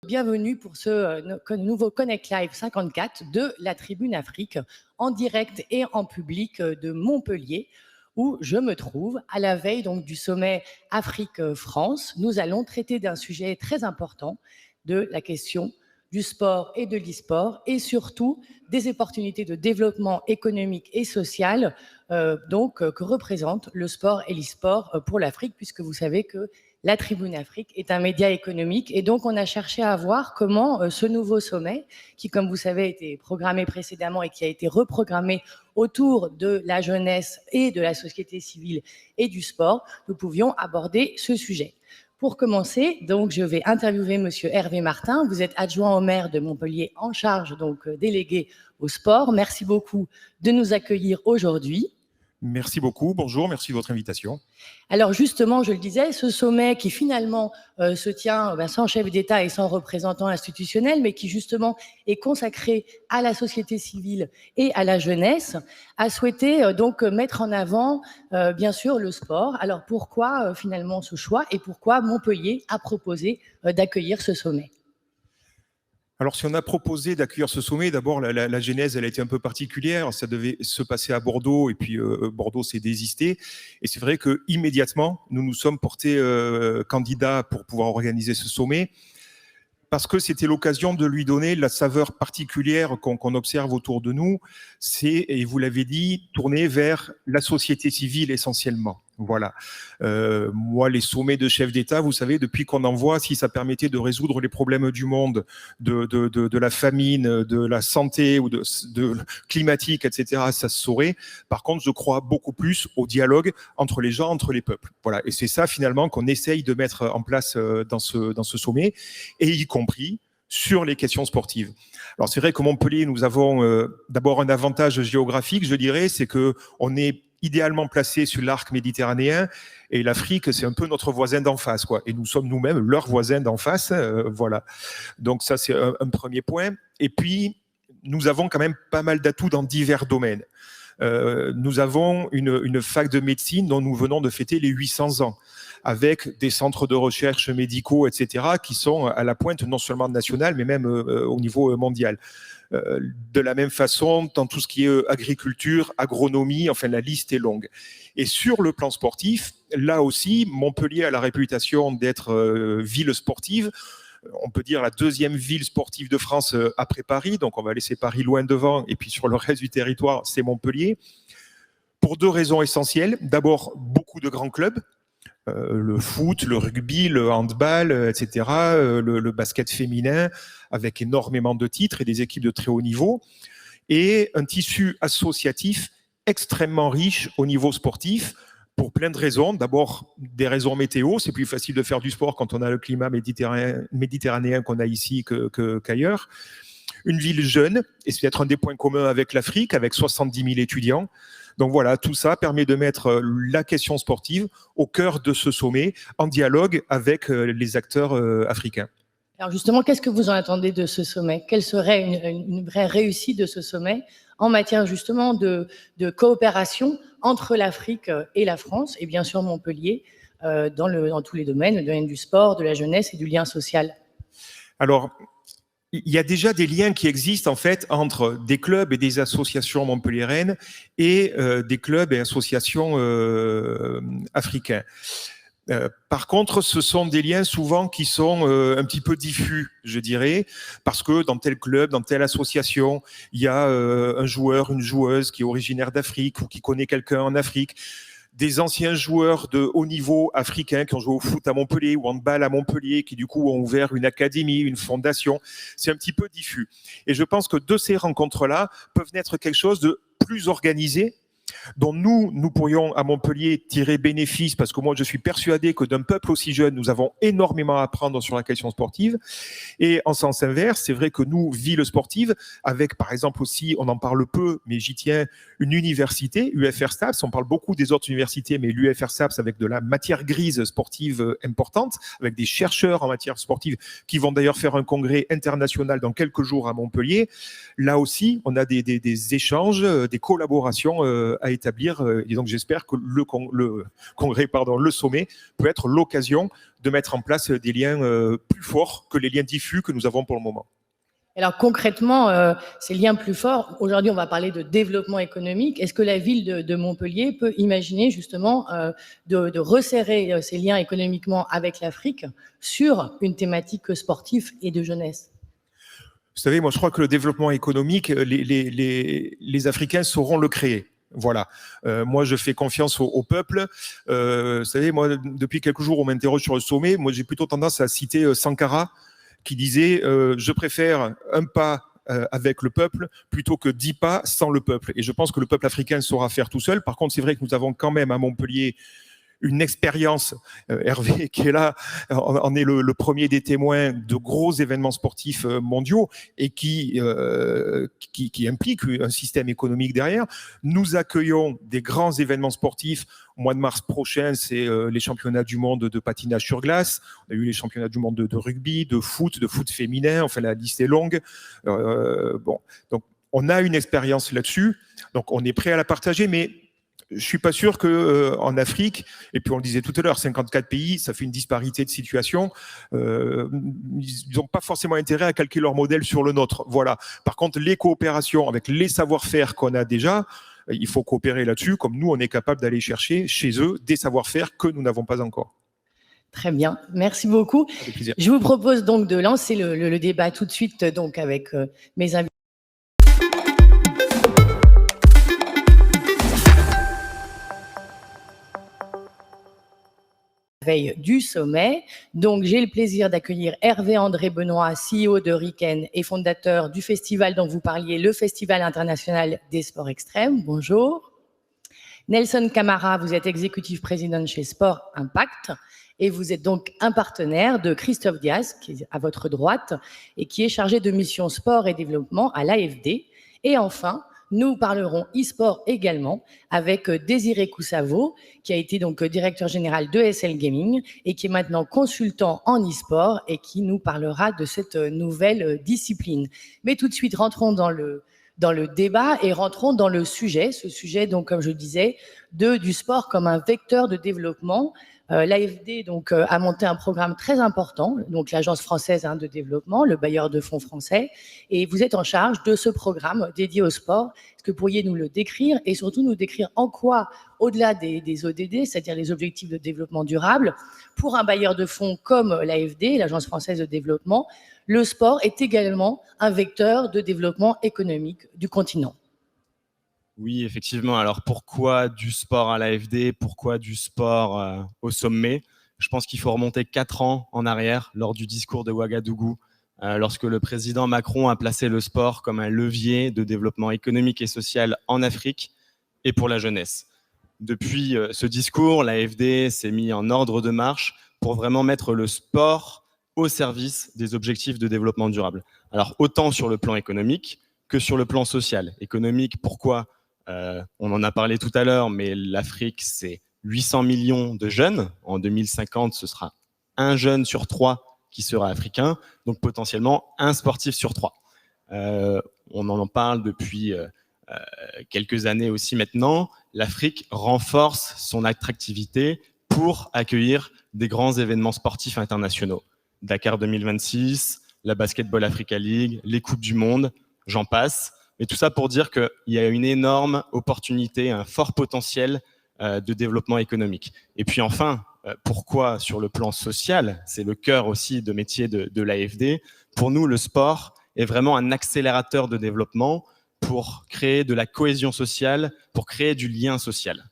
Bienvenue pour ce nouveau Connect Live 54 de la Tribune Afrique, en direct et en public de Montpellier, où je me trouve à la veille donc, du sommet Afrique-France. Nous allons traiter d'un sujet très important, de la question du sport et de l'e-sport, et surtout des opportunités de développement économique et social que représente le sport et l'e-sport pour l'Afrique, puisque vous savez que la Tribune Afrique est un média économique, et donc on a cherché à voir comment ce nouveau sommet, qui comme vous savez était programmé précédemment et qui a été reprogrammé autour de la jeunesse et de la société civile et du sport, nous pouvions aborder ce sujet. Pour commencer, donc, je vais interviewer Monsieur Hervé Martin. Vous êtes adjoint au maire de Montpellier en charge, donc délégué au sport. Merci beaucoup de nous accueillir aujourd'hui. Merci beaucoup, bonjour, merci de votre invitation. Alors justement, je le disais, ce sommet qui finalement se tient sans chef d'État et sans représentant institutionnel, mais qui justement est consacré à la société civile et à la jeunesse, a souhaité donc mettre en avant bien sûr le sport. Alors pourquoi finalement ce choix et pourquoi Montpellier a proposé d'accueillir ce sommet ? Alors, si on a proposé d'accueillir ce sommet, d'abord, la genèse, elle a été un peu particulière. Ça devait se passer à Bordeaux, et puis Bordeaux s'est désisté. Et c'est vrai qu'immédiatement, nous nous sommes portés candidats pour pouvoir organiser ce sommet, parce que c'était l'occasion de lui donner la saveur particulière qu'on observe autour de nous. C'est, et vous l'avez dit, tourné vers la société civile essentiellement. Voilà. Moi, les sommets de chefs d'État, vous savez, depuis qu'on en voit, si ça permettait de résoudre les problèmes du monde, de la famine, de la santé ou de climatique, etc., ça se saurait. Par contre, je crois beaucoup plus au dialogue entre les gens, entre les peuples. Voilà. Et c'est ça, finalement, qu'on essaye de mettre en place dans ce sommet, et y compris sur les questions sportives. Alors, c'est vrai que Montpellier, nous avons d'abord un avantage géographique, je dirais, c'est qu'on est idéalement placé sur l'arc méditerranéen, et l'Afrique, c'est un peu notre voisin d'en face, quoi. Et nous sommes nous-mêmes leurs voisins d'en face, voilà. Donc ça, c'est un premier point. Et puis, nous avons quand même pas mal d'atouts dans divers domaines. Nous avons une fac de médecine dont nous venons de fêter les 800 ans, avec des centres de recherche médicaux, etc., qui sont à la pointe non seulement nationale, mais même au niveau mondial. De la même façon, dans tout ce qui est agriculture, agronomie, enfin la liste est longue. Et sur le plan sportif, là aussi, Montpellier a la réputation d'être ville sportive. On peut dire la deuxième ville sportive de France après Paris, donc on va laisser Paris loin devant, et puis sur le reste du territoire, c'est Montpellier, pour deux raisons essentielles. D'abord, beaucoup de grands clubs, le foot, le rugby, le handball, etc., le basket féminin, avec énormément de titres et des équipes de très haut niveau, et un tissu associatif extrêmement riche au niveau sportif, pour plein de raisons. D'abord, des raisons météo. C'est plus facile de faire du sport quand on a le climat méditerranéen qu'on a ici qu'ailleurs. Une ville jeune, et c'est peut-être un des points communs avec l'Afrique, avec 70 000 étudiants. Donc voilà, tout ça permet de mettre la question sportive au cœur de ce sommet, en dialogue avec les acteurs africains. Alors justement, qu'est-ce que vous en attendez de ce sommet ? Quelle serait une vraie réussite de ce sommet en matière justement de coopération entre l'Afrique et la France, et bien sûr Montpellier, dans tous les domaines, le domaine du sport, de la jeunesse et du lien social ? Alors, il y a déjà des liens qui existent en fait entre des clubs et des associations montpelliéraines et des clubs et associations africains. Par contre, ce sont des liens souvent qui sont un petit peu diffus, je dirais, parce que dans tel club, dans telle association, il y a un joueur, une joueuse qui est originaire d'Afrique ou qui connaît quelqu'un en Afrique. Des anciens joueurs de haut niveau africains qui ont joué au foot à Montpellier ou handball à Montpellier, qui du coup ont ouvert une académie, une fondation. C'est un petit peu diffus. Et je pense que de ces rencontres-là peuvent naître quelque chose de plus organisé, dont nous pourrions à Montpellier tirer bénéfice, parce que moi je suis persuadé que d'un peuple aussi jeune, nous avons énormément à apprendre sur la question sportive. Et en sens inverse, c'est vrai que nous, ville sportive, avec par exemple aussi, on en parle peu, mais j'y tiens, une université, UFR STAPS, on parle beaucoup des autres universités, mais l'UFR STAPS avec de la matière grise sportive importante, avec des chercheurs en matière sportive qui vont d'ailleurs faire un congrès international dans quelques jours à Montpellier. Là aussi, on a des échanges, des collaborations à établir. Et donc, j'espère que le congrès, le sommet, peut être l'occasion de mettre en place des liens plus forts que les liens diffus que nous avons pour le moment. Alors concrètement, ces liens plus forts, aujourd'hui on va parler de développement économique. Est-ce que la ville de Montpellier peut imaginer justement de resserrer ces liens économiquement avec l'Afrique sur une thématique sportive et de jeunesse? Vous savez, moi je crois que le développement économique, les Africains sauront le créer. Voilà. Moi, je fais confiance au peuple. Vous savez, moi, depuis quelques jours, on m'interroge sur le sommet. Moi, j'ai plutôt tendance à citer Sankara, qui disait je préfère un pas avec le peuple plutôt que 10 pas sans le peuple. Et je pense que le peuple africain saura faire tout seul. Par contre, c'est vrai que nous avons quand même à Montpellier une expérience, Hervé qui est là, en est le premier des témoins de gros événements sportifs mondiaux et qui implique un système économique derrière. Nous accueillons des grands événements sportifs. Au mois de mars prochain, c'est les championnats du monde de patinage sur glace. On a eu les championnats du monde de rugby, de foot féminin. Enfin, la liste est longue. Bon, donc on a une expérience là-dessus. Donc on est prêt à la partager, mais je suis pas sûr que en Afrique, et puis on le disait tout à l'heure, 54 pays, ça fait une disparité de situation. Ils n'ont pas forcément intérêt à calquer leur modèle sur le nôtre. Voilà. Par contre, les coopérations avec les savoir-faire qu'on a déjà, il faut coopérer là-dessus, comme nous, on est capable d'aller chercher chez eux des savoir-faire que nous n'avons pas encore. Très bien, merci beaucoup. Avec plaisir. Je vous propose donc de lancer le débat tout de suite donc avec mes invités. Veille du sommet. Donc, j'ai le plaisir d'accueillir Hervé André Benoît, CEO de Riken et fondateur du festival dont vous parliez, le Festival international des sports extrêmes. Bonjour. Nelson Camara, vous êtes exécutif président chez Sport Impact et vous êtes donc un partenaire de Christophe Diaz, qui est à votre droite et qui est chargé de mission sport et développement à l'AFD. Et enfin, nous parlerons e-sport également avec Désiré Coussavo, qui a été donc directeur général de SL Gaming et qui est maintenant consultant en e-sport et qui nous parlera de cette nouvelle discipline. Mais tout de suite, rentrons dans le débat et rentrons dans le sujet. Ce sujet, donc, comme je disais, du sport comme un vecteur de développement. L'AFD donc a monté un programme très important, donc l'Agence française de développement, le bailleur de fonds français, et vous êtes en charge de ce programme dédié au sport. Est-ce que vous pourriez nous le décrire et surtout nous décrire en quoi, au-delà des ODD, c'est-à-dire les objectifs de développement durable, pour un bailleur de fonds comme l'AFD, l'Agence française de développement, le sport est également un vecteur de développement économique du continent? Oui, effectivement. Alors, pourquoi du sport à l'AFD? Pourquoi du sport au sommet? Je pense qu'il faut remonter 4 ans en arrière, lors du discours de Ouagadougou, lorsque le président Macron a placé le sport comme un levier de développement économique et social en Afrique et pour la jeunesse. Depuis ce discours, l'AFD s'est mis en ordre de marche pour vraiment mettre le sport au service des objectifs de développement durable. Alors, autant sur le plan économique que sur le plan social. Économique, pourquoi? On en a parlé tout à l'heure, mais l'Afrique, c'est 800 millions de jeunes. En 2050, ce sera un jeune sur 3 qui sera africain, donc potentiellement un sportif sur 3. On en parle depuis quelques années aussi maintenant. L'Afrique renforce son attractivité pour accueillir des grands événements sportifs internationaux. Dakar 2026, la Basketball Africa League, les Coupes du Monde, j'en passe. Mais tout ça pour dire qu'il y a une énorme opportunité, un fort potentiel de développement économique. Et puis enfin, pourquoi sur le plan social? C'est le cœur aussi de métier de l'AFD. Pour nous, le sport est vraiment un accélérateur de développement pour créer de la cohésion sociale, pour créer du lien social.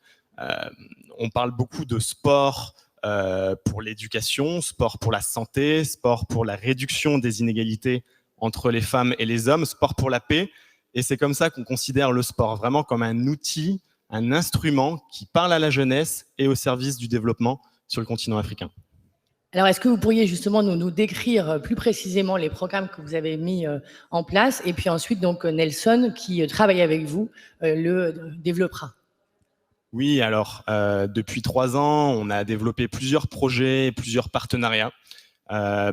On parle beaucoup de sport pour l'éducation, sport pour la santé, sport pour la réduction des inégalités entre les femmes et les hommes, sport pour la paix. Et c'est comme ça qu'on considère le sport vraiment comme un outil, un instrument qui parle à la jeunesse et au service du développement sur le continent africain. Alors, est-ce que vous pourriez justement nous décrire plus précisément les programmes que vous avez mis en place et puis ensuite, donc, Nelson, qui travaille avec vous, le développera? Oui, alors, depuis 3 ans, on a développé plusieurs projets, plusieurs partenariats.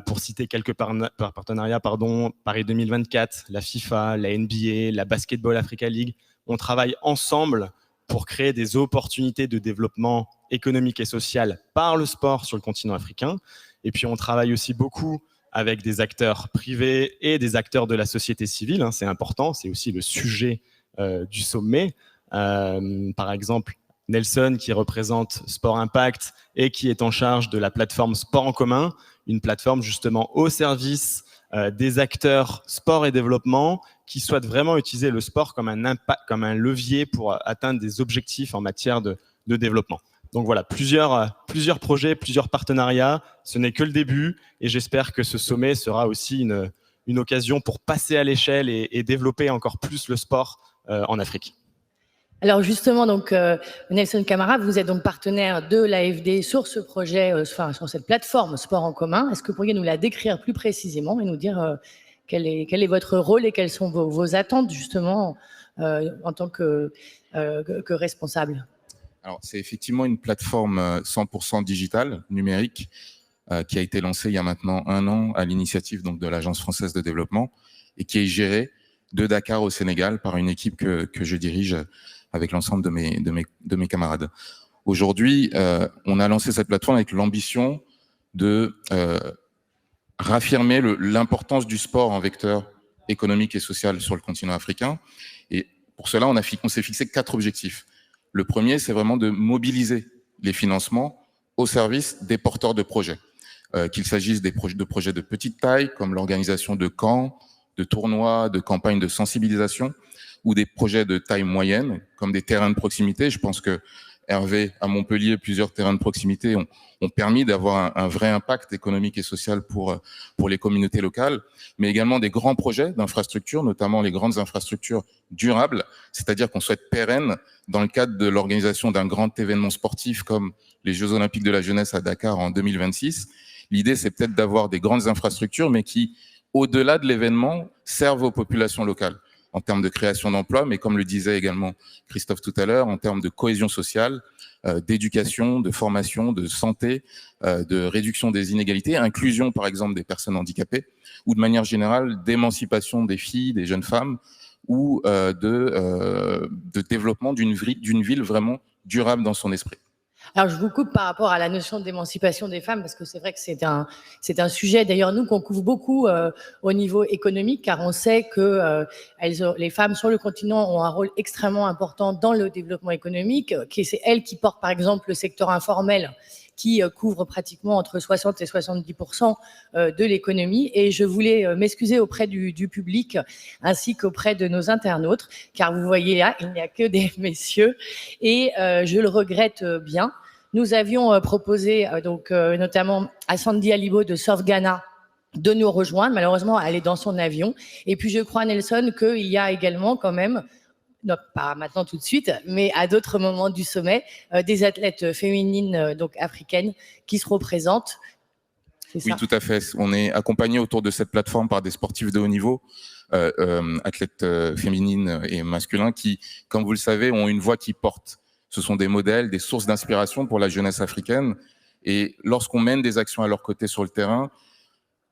Pour citer quelques partenariats, Paris 2024, la FIFA, la NBA, la Basketball Africa League, on travaille ensemble pour créer des opportunités de développement économique et social par le sport sur le continent africain. Et puis, on travaille aussi beaucoup avec des acteurs privés et des acteurs de la société civile. C'est important, c'est aussi le sujet du sommet. Par exemple, Nelson, qui représente Sport Impact et qui est en charge de la plateforme Sport en commun, une plateforme justement au service des acteurs sport et développement qui souhaitent vraiment utiliser le sport comme un levier pour atteindre des objectifs en matière de développement. Donc voilà, plusieurs projets, plusieurs partenariats. Ce n'est que le début et j'espère que ce sommet sera aussi une occasion pour passer à l'échelle et développer encore plus le sport en Afrique. Alors justement, donc Nelson Camara, vous êtes donc partenaire de l'AFD sur ce projet, sur cette plateforme Sport en commun. Est-ce que vous pourriez nous la décrire plus précisément et nous dire quel est votre rôle et quelles sont vos attentes justement en tant que responsable? Alors, c'est effectivement une plateforme 100% digitale, numérique, qui a été lancée il y a maintenant 1 an à l'initiative donc de l'Agence française de développement et qui est gérée de Dakar au Sénégal par une équipe que je dirige avec l'ensemble de mes camarades. Aujourd'hui, on a lancé cette plateforme avec l'ambition de raffirmer l'importance du sport en vecteur économique et social sur le continent africain. Et pour cela, on s'est fixé 4 objectifs. Le premier, c'est vraiment de mobiliser les financements au service des porteurs de projets, qu'il s'agisse de projets de petite taille, comme l'organisation de camps, de tournois, de campagnes de sensibilisation, ou des projets de taille moyenne, comme des terrains de proximité. Je pense que Hervé, à Montpellier, plusieurs terrains de proximité ont permis d'avoir un vrai impact économique et social pour les communautés locales, mais également des grands projets d'infrastructures, notamment les grandes infrastructures durables, c'est-à-dire qu'on souhaite pérennes dans le cadre de l'organisation d'un grand événement sportif comme les Jeux Olympiques de la jeunesse à Dakar en 2026. L'idée, c'est peut-être d'avoir des grandes infrastructures, mais qui, au-delà de l'événement, servent aux populations locales, en termes de création d'emplois, mais comme le disait également Christophe tout à l'heure, en termes de cohésion sociale, d'éducation, de formation, de santé, de réduction des inégalités, inclusion par exemple des personnes handicapées, ou de manière générale d'émancipation des filles, des jeunes femmes, ou de développement d'une ville vraiment durable dans son esprit. Alors, je vous coupe par rapport à la notion d'émancipation des femmes, parce que c'est vrai que c'est un sujet, d'ailleurs, nous, qu'on couvre beaucoup au niveau économique, car on sait que les femmes sur le continent ont un rôle extrêmement important dans le développement économique, c'est elles qui portent, par exemple, le secteur informel, qui couvre pratiquement entre 60 et 70% de l'économie. Et je voulais m'excuser auprès du public ainsi qu'auprès de nos internautes, car vous voyez là, il n'y a que des messieurs et je le regrette bien. Nous avions proposé notamment à Sandy Alibo de Surf Ghana de nous rejoindre. Malheureusement, elle est dans son avion. Et puis, je crois, Nelson, qu'il y a également quand même, non, pas maintenant tout de suite, mais à d'autres moments du sommet, des athlètes féminines donc africaines qui se représentent. Oui, tout à fait. On est accompagné autour de cette plateforme par des sportifs de haut niveau, athlètes féminines et masculins qui, comme vous le savez, ont une voix qui porte. Ce sont des modèles, des sources d'inspiration pour la jeunesse africaine. Et lorsqu'on mène des actions à leur côté sur le terrain,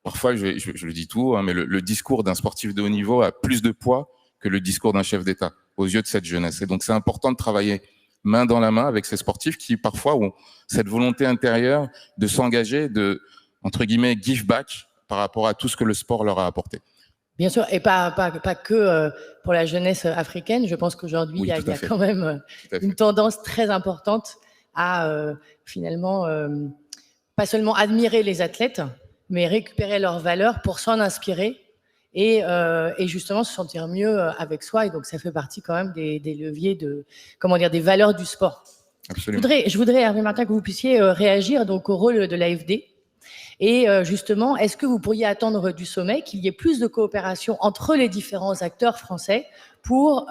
parfois, je le dis tout, mais le discours d'un sportif de haut niveau a plus de poids que le discours d'un chef d'État aux yeux de cette jeunesse. Et donc, c'est important de travailler main dans la main avec ces sportifs qui, parfois, ont cette volonté intérieure de s'engager, de, entre guillemets, give back par rapport à tout ce que le sport leur a apporté. Bien sûr, et pas que pour la jeunesse africaine. Je pense qu'aujourd'hui, oui, il y a quand même une tendance très importante à finalement pas seulement admirer les athlètes, mais récupérer leurs valeurs pour s'en inspirer et justement se sentir mieux avec soi. Et donc, ça fait partie quand même des leviers des valeurs du sport. Absolument. Je voudrais, Hervé Martin, que vous puissiez réagir donc au rôle de l'AFD. Et justement, est-ce que vous pourriez attendre du sommet qu'il y ait plus de coopération entre les différents acteurs français pour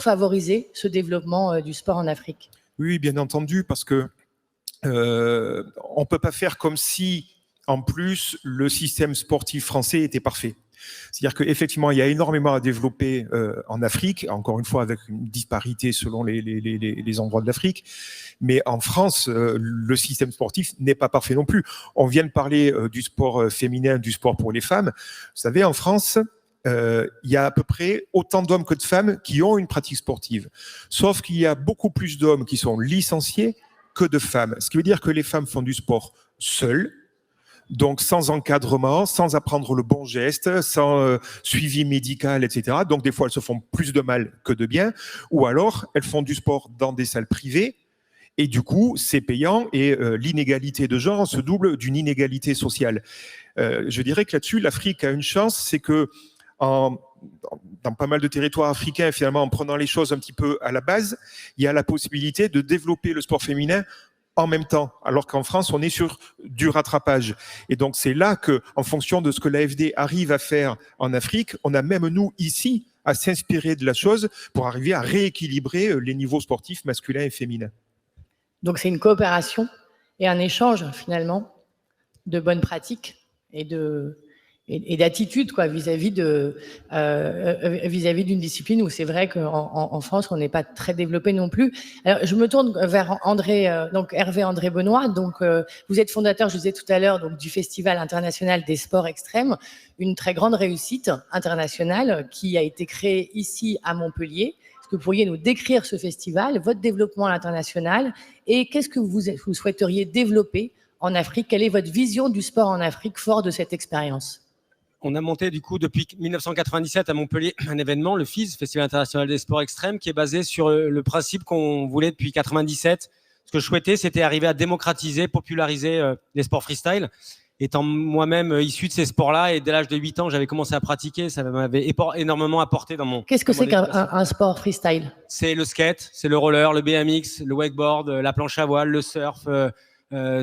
favoriser ce développement du sport en Afrique? Oui, bien entendu, parce que on ne peut pas faire comme si, en plus, le système sportif français était parfait. C'est-à-dire qu'effectivement, il y a énormément à développer en Afrique, encore une fois avec une disparité selon les endroits de l'Afrique. Mais en France, le système sportif n'est pas parfait non plus. On vient de parler du sport féminin, du sport pour les femmes. Vous savez, en France, il y a à peu près autant d'hommes que de femmes qui ont une pratique sportive. Sauf qu'il y a beaucoup plus d'hommes qui sont licenciés que de femmes. Ce qui veut dire que les femmes font du sport seules, donc sans encadrement, sans apprendre le bon geste, sans suivi médical, etc. Donc des fois, elles se font plus de mal que de bien. Ou alors, elles font du sport dans des salles privées. Et du coup, c'est payant et l'inégalité de genre se double d'une inégalité sociale. Je dirais que là-dessus, l'Afrique a une chance, c'est que dans pas mal de territoires africains, finalement, en prenant les choses un petit peu à la base, il y a la possibilité de développer le sport féminin en même temps, alors qu'en France, on est sur du rattrapage. Et donc, c'est là que, en fonction de ce que l'AFD arrive à faire en Afrique, on a même, nous, ici, à s'inspirer de la chose pour arriver à rééquilibrer les niveaux sportifs masculins et féminins. Donc, c'est une coopération et un échange, finalement, de bonnes pratiques et d'attitude vis-à-vis d'une discipline où c'est vrai qu'en France, on n'est pas très développé non plus. Alors, je me tourne vers Hervé André Benoît. Donc, vous êtes fondateur, je vous disais tout à l'heure, donc, du Festival international des sports extrêmes, une très grande réussite internationale qui a été créée ici à Montpellier. Est-ce que vous pourriez nous décrire ce festival, votre développement à l'international et qu'est-ce que vous souhaiteriez développer en Afrique? Quelle est votre vision du sport en Afrique fort de cette expérience? On a monté du coup depuis 1997 à Montpellier un événement, le FIS, Festival international des sports extrêmes, qui est basé sur le principe qu'on voulait depuis 1997. Ce que je souhaitais, c'était arriver à démocratiser, populariser les sports freestyle. Étant moi-même issu de ces sports-là et dès l'âge de 8 ans, j'avais commencé à pratiquer, ça m'avait énormément apporté dans mon... Qu'est-ce que c'est qu'un sport freestyle? C'est le skate, c'est le roller, le BMX, le wakeboard, la planche à voile, le surf,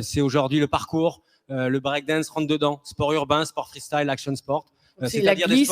c'est aujourd'hui le parcours. Le breakdance rentre dedans, sport urbain, sport freestyle, action sport. C'est la glisse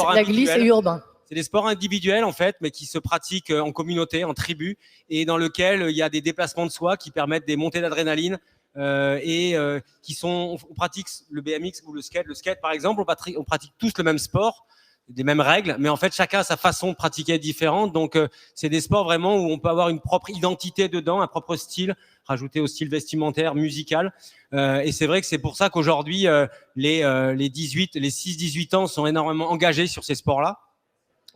et urbain. C'est des sports individuels en fait, mais qui se pratiquent en communauté, en tribu, et dans lequel il y a des déplacements de soi qui permettent des montées d'adrénaline on pratique le BMX ou le skate. Le skate par exemple, on pratique tous le même sport, des mêmes règles, mais en fait chacun a sa façon de pratiquer différente. Donc c'est des sports vraiment où on peut avoir une propre identité dedans, un propre style, rajouté au style vestimentaire, musical. Et c'est vrai que c'est pour ça qu'aujourd'hui les 6-18 ans sont énormément engagés sur ces sports-là.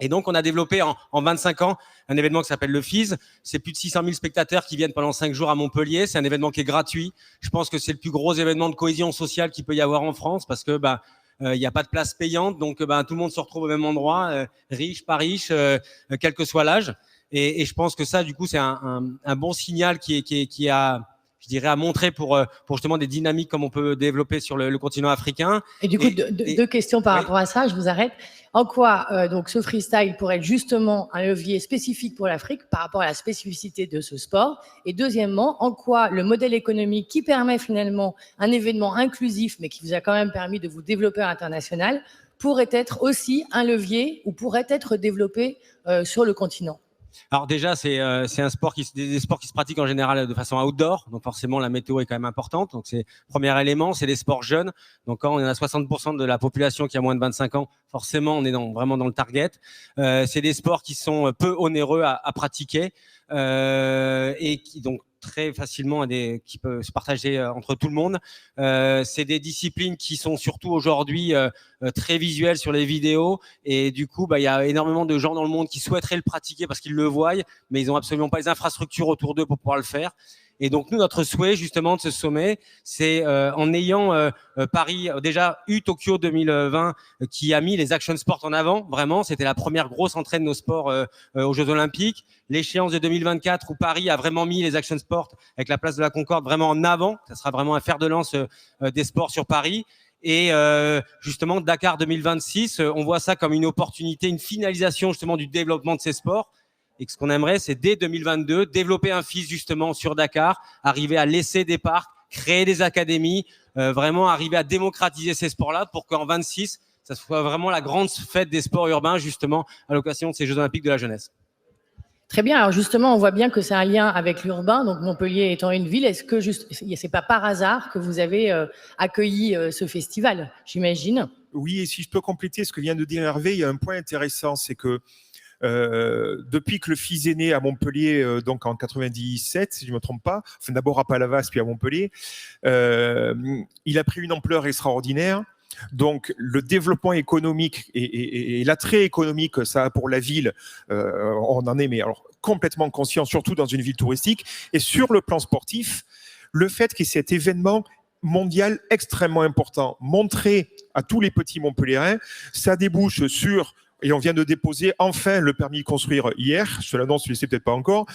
Et donc, on a développé en 25 ans un événement qui s'appelle le FIS. C'est plus de 600 000 spectateurs qui viennent pendant 5 jours à Montpellier. C'est un événement qui est gratuit. Je pense que c'est le plus gros événement de cohésion sociale qu'il peut y avoir en France parce que il n'y a pas de place payante. Donc, tout le monde se retrouve au même endroit, riche, pas riche, quel que soit l'âge. Et je pense que ça, du coup, c'est un bon signal qui a, je dirais, à montrer pour justement des dynamiques comme on peut développer sur le continent africain. Et du coup, deux questions par rapport à ça, je vous arrête. En quoi donc ce freestyle pourrait être justement un levier spécifique pour l'Afrique par rapport à la spécificité de ce sport? Et deuxièmement, en quoi le modèle économique qui permet finalement un événement inclusif, mais qui vous a quand même permis de vous développer à l'international, pourrait être aussi un levier ou pourrait être développé sur le continent? Alors déjà, c'est un sport des sports qui se pratiquent en général de façon outdoor, donc forcément la météo est quand même importante. Donc c'est le premier élément, c'est des sports jeunes. Donc quand on est à 60% de la population qui a moins de 25 ans, forcément on est vraiment dans le target. C'est des sports qui sont peu onéreux à pratiquer et qui donc très facilement qui peut se partager entre tout le monde. C'est des disciplines qui sont surtout aujourd'hui très visuelles sur les vidéos et du coup, il y a énormément de gens dans le monde qui souhaiteraient le pratiquer parce qu'ils le voient, mais ils n'ont absolument pas les infrastructures autour d'eux pour pouvoir le faire. Et donc, nous, notre souhait, justement, de ce sommet, c'est en ayant Paris, déjà eu Tokyo 2020, qui a mis les action sports en avant. Vraiment, c'était la première grosse entrée de nos sports aux Jeux Olympiques. L'échéance de 2024, où Paris a vraiment mis les action sports avec la place de la Concorde vraiment en avant. Ça sera vraiment un fer de lance des sports sur Paris. Et justement, Dakar 2026, on voit ça comme une opportunité, une finalisation justement du développement de ces sports. Et que ce qu'on aimerait, c'est dès 2022, développer un FIS justement sur Dakar, arriver à laisser des parcs, créer des académies, vraiment arriver à démocratiser ces sports-là pour qu'en 26, ça soit vraiment la grande fête des sports urbains justement à l'occasion de ces Jeux Olympiques de la jeunesse. Très bien. Alors justement, on voit bien que c'est un lien avec l'urbain. Donc Montpellier étant une ville, est-ce que c'est pas par hasard que vous avez accueilli ce festival, j'imagine? Oui, et si je peux compléter ce que vient de dire Hervé, il y a un point intéressant, c'est que depuis que le FIS est né à Montpellier, donc en 97, si je ne me trompe pas, enfin d'abord à Palavas puis à Montpellier, il a pris une ampleur extraordinaire. Donc, le développement économique et l'attrait économique que ça a pour la ville, on en est mais alors, complètement conscient, surtout dans une ville touristique. Et sur le plan sportif, le fait qu'il y ait cet événement mondial extrêmement important, montré à tous les petits Montpelliérains, ça débouche sur, et on vient de déposer enfin le permis de construire hier, je te l'annonce, tu ne le sais peut-être pas encore,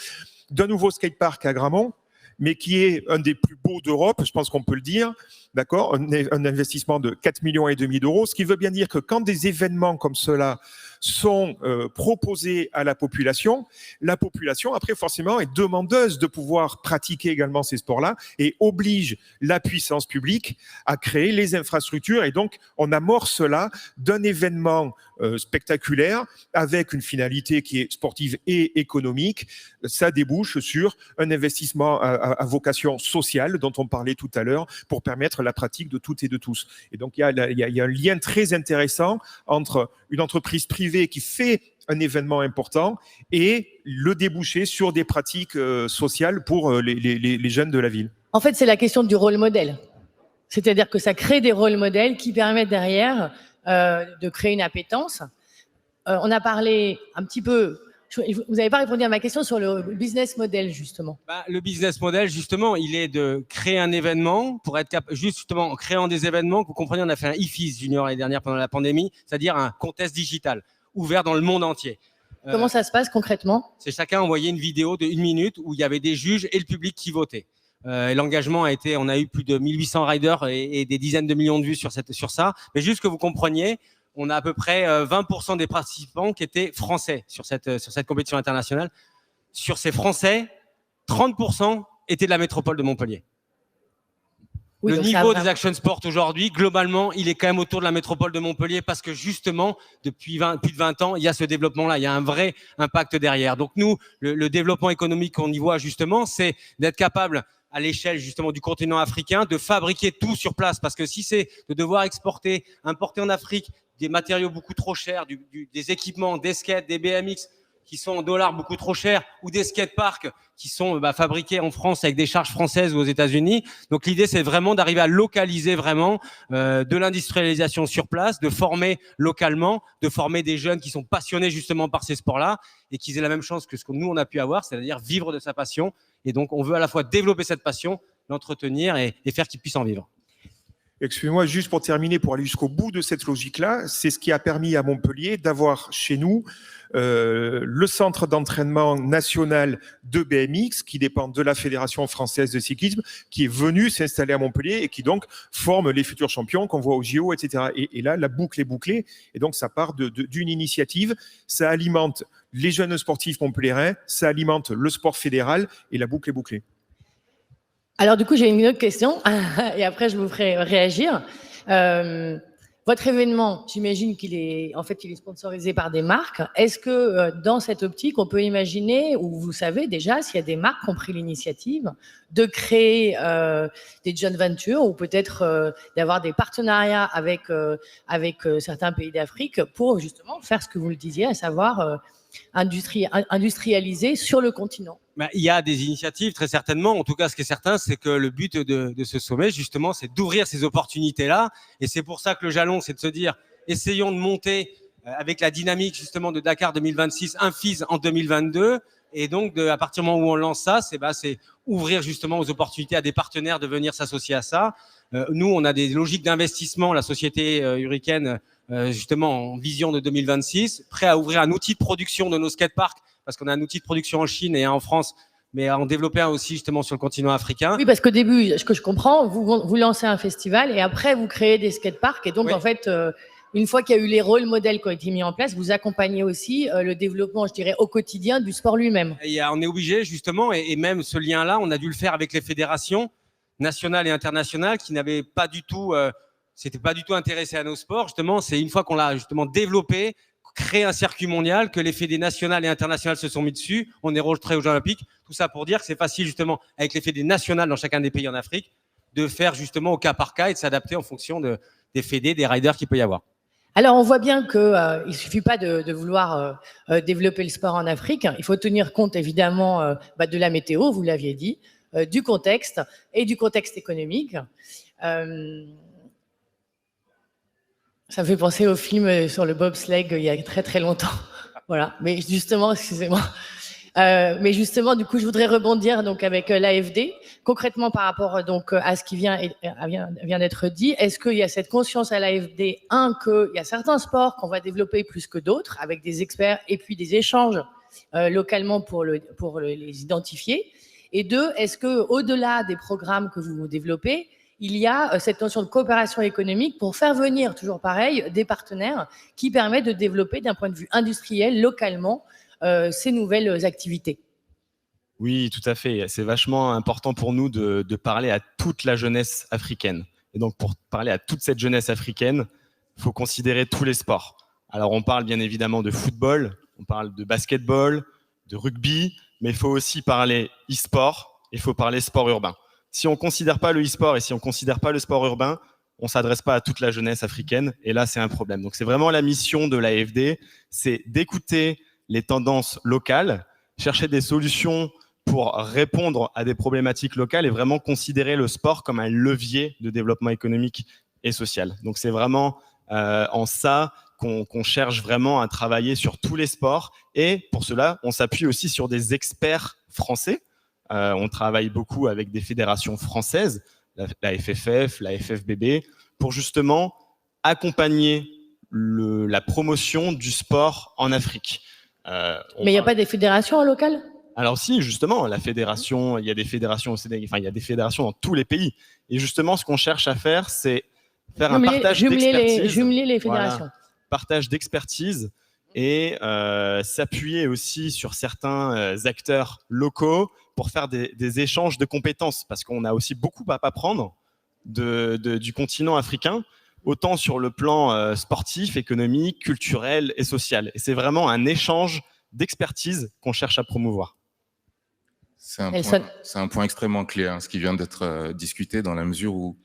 d'un nouveau skatepark à Gramont, mais qui est un des plus beaux d'Europe, je pense qu'on peut le dire, d'accord, un investissement de 4,5 millions d'euros, ce qui veut bien dire que quand des événements comme cela sont proposés à la population après forcément est demandeuse de pouvoir pratiquer également ces sports-là et oblige la puissance publique à créer les infrastructures, et donc on amorce là d'un événement spectaculaire avec une finalité qui est sportive et économique. Ça débouche sur un investissement à vocation sociale dont on parlait tout à l'heure pour permettre la pratique de toutes et de tous. Et donc il y a un lien très intéressant entre une entreprise privée qui fait un événement important et le débouché sur des pratiques sociales pour les jeunes de la ville. En fait, c'est la question du rôle modèle. C'est-à-dire que ça crée des rôles modèles qui permettent derrière de créer une appétence. On a parlé un petit peu, vous n'avez pas répondu à ma question sur le business model, justement. Le business model, justement, il est de créer un événement pour être capable, justement, en créant des événements, que vous comprenez, on a fait un IFIS Junior l'année dernière pendant la pandémie, c'est-à-dire un contest digital ouvert dans le monde entier. Comment ça se passe concrètement? C'est chacun envoyait une vidéo de 1 minute où il y avait des juges et le public qui votait. Et l'engagement a été, on a eu plus de 1800 riders et des dizaines de millions de vues sur ça. Mais juste que vous compreniez, on a à peu près 20% des participants qui étaient français sur cette compétition internationale. Sur ces Français, 30% étaient de la métropole de Montpellier. Oui, le niveau des action sports aujourd'hui, globalement, il est quand même autour de la métropole de Montpellier parce que justement, depuis plus de 20 ans, il y a ce développement-là, il y a un vrai impact derrière. Donc nous, le développement économique qu'on y voit justement, c'est d'être capable à l'échelle justement du continent africain de fabriquer tout sur place, parce que si c'est de devoir importer en Afrique des matériaux beaucoup trop chers, des équipements, des skates, des BMX qui sont en dollars beaucoup trop chers, ou des skateparks qui sont fabriqués en France avec des charges françaises ou aux États-Unis. Donc l'idée, c'est vraiment d'arriver à localiser vraiment de l'industrialisation sur place, de former localement, de former des jeunes qui sont passionnés justement par ces sports-là et qui aient la même chance que ce que nous, on a pu avoir, c'est-à-dire vivre de sa passion. Et donc, on veut à la fois développer cette passion, l'entretenir et faire qu'ils puissent en vivre. Excusez-moi, juste pour terminer, pour aller jusqu'au bout de cette logique-là, c'est ce qui a permis à Montpellier d'avoir chez nous le centre d'entraînement national de BMX qui dépend de la Fédération française de cyclisme, qui est venu s'installer à Montpellier et qui donc forme les futurs champions qu'on voit au JO, etc. Et là, la boucle est bouclée. Et donc, ça part d'une initiative. Ça alimente les jeunes sportifs montpelliérains, ça alimente le sport fédéral et la boucle est bouclée. Alors, du coup, j'ai une autre question et après, je vous ferai réagir. Votre événement, j'imagine qu'il est sponsorisé par des marques. Est-ce que dans cette optique, on peut imaginer, ou vous savez déjà, s'il y a des marques qui ont pris l'initiative de créer des joint ventures ou peut-être d'avoir des partenariats avec certains pays d'Afrique pour justement faire ce que vous le disiez, à savoir industrialiser sur le continent? Il y a des initiatives, très certainement. En tout cas, ce qui est certain, c'est que le but de ce sommet, justement, c'est d'ouvrir ces opportunités-là. Et c'est pour ça que le jalon, c'est de se dire, essayons de monter avec la dynamique, justement, de Dakar 2026, un FIS en 2022. Et donc, à partir du moment où on lance ça, c'est ouvrir justement aux opportunités à des partenaires de venir s'associer à ça. Nous, on a des logiques d'investissement, la société Hurricane, justement, en vision de 2026, prêt à ouvrir un outil de production de nos skateparks, parce qu'on a un outil de production en Chine et un en France, mais à en développer un aussi justement sur le continent africain. Oui, parce qu'au début, ce que je comprends, vous lancez un festival et après vous créez des skateparks. Et donc, oui, en fait, une fois qu'il y a eu les rôles modèles qui ont été mis en place, vous accompagnez aussi le développement, je dirais, au quotidien du sport lui-même. Et on est obligé justement, et même ce lien-là, on a dû le faire avec les fédérations nationales et internationales qui n'avaient pas du tout, s'étaient pas du tout intéressées à nos sports. Justement, c'est une fois qu'on l'a justement développé, créer un circuit mondial, que les fédés nationales et internationales se sont mis dessus. On est rejeté aux Jeux Olympiques. Tout ça pour dire que c'est facile justement avec les fédés nationales dans chacun des pays en Afrique de faire justement au cas par cas et de s'adapter en fonction des fédés, des riders qu'il peut y avoir. Alors on voit bien qu'il ne suffit pas de vouloir développer le sport en Afrique. Il faut tenir compte évidemment de la météo, vous l'aviez dit, du contexte et du contexte économique. Ça me fait penser au film sur le bobsleigh il y a très très longtemps. Voilà, mais justement, excusez-moi. Mais justement, du coup, je voudrais rebondir donc avec l'AFD, concrètement par rapport donc à ce qui vient d'être dit. Est-ce qu'il y a cette conscience à l'AFD, qu'il y a certains sports qu'on va développer plus que d'autres, avec des experts et puis des échanges localement pour les identifier. Et deux, est-ce que au-delà des programmes que vous développez, il y a cette notion de coopération économique pour faire venir, toujours pareil, des partenaires qui permettent de développer d'un point de vue industriel, localement, ces nouvelles activités? Oui, tout à fait. C'est vachement important pour nous de parler à toute la jeunesse africaine. Et donc, pour parler à toute cette jeunesse africaine, il faut considérer tous les sports. Alors, on parle bien évidemment de football, on parle de basketball, de rugby, mais il faut aussi parler e-sport, il faut parler sport urbain. Si on ne considère pas le e-sport et si on ne considère pas le sport urbain, on ne s'adresse pas à toute la jeunesse africaine, et là, c'est un problème. Donc, c'est vraiment la mission de l'AFD, c'est d'écouter les tendances locales, chercher des solutions pour répondre à des problématiques locales et vraiment considérer le sport comme un levier de développement économique et social. Donc, c'est vraiment en ça qu'on cherche vraiment à travailler sur tous les sports. Et pour cela, on s'appuie aussi sur des experts français. On travaille beaucoup avec des fédérations françaises, la FFF, la FFBB, pour justement accompagner la promotion du sport en Afrique. Mais il n'y a pas des fédérations locales? Alors si, justement, la fédération, il y a des fédérations au Sénégal, enfin il y a des fédérations dans tous les pays. Et justement, ce qu'on cherche à faire, c'est faire un partage d'expertise. Jumeler les fédérations. Voilà, partage d'expertise et s'appuyer aussi sur certains acteurs locaux pour faire des échanges de compétences, parce qu'on a aussi beaucoup à apprendre du continent africain, autant sur le plan sportif, économique, culturel et social. Et c'est vraiment un échange d'expertise qu'on cherche à promouvoir. C'est un point extrêmement clé, ce qui vient d'être discuté, dans la mesure où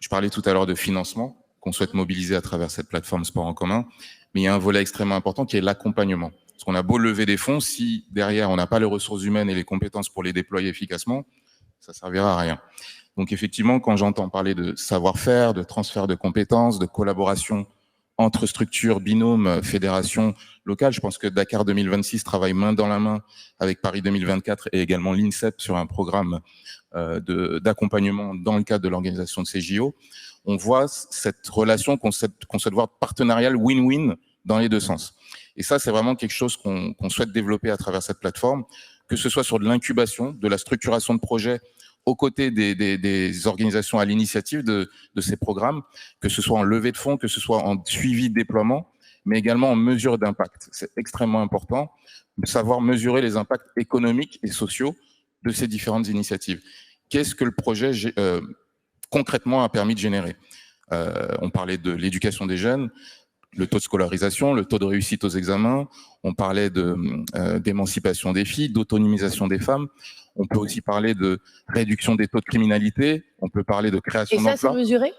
je parlais tout à l'heure de financement qu'on souhaite mobiliser à travers cette plateforme Sport en commun, mais il y a un volet extrêmement important qui est l'accompagnement. Parce qu'on a beau lever des fonds, si derrière on n'a pas les ressources humaines et les compétences pour les déployer efficacement, ça ne servira à rien. Donc effectivement, quand j'entends parler de savoir-faire, de transfert de compétences, de collaboration entre structures, binômes, fédérations locales, je pense que Dakar 2026 travaille main dans la main avec Paris 2024 et également l'INSEP sur un programme d'accompagnement dans le cadre de l'organisation de ces JO. On voit cette relation qu'on souhaite voir partenariale win-win dans les deux sens. Et ça, c'est vraiment quelque chose qu'on souhaite développer à travers cette plateforme, que ce soit sur de l'incubation, de la structuration de projets aux côtés des organisations à l'initiative de ces programmes, que ce soit en levée de fonds, que ce soit en suivi de déploiement, mais également en mesure d'impact. C'est extrêmement important de savoir mesurer les impacts économiques et sociaux de ces différentes initiatives. Qu'est-ce que le projet concrètement a permis de générer? On parlait de l'éducation des jeunes, le taux de scolarisation, le taux de réussite aux examens, on parlait d'émancipation des filles, d'autonomisation des femmes, on peut aussi parler de réduction des taux de criminalité, on peut parler de création d'emplois. Et ça, c'est mesuré?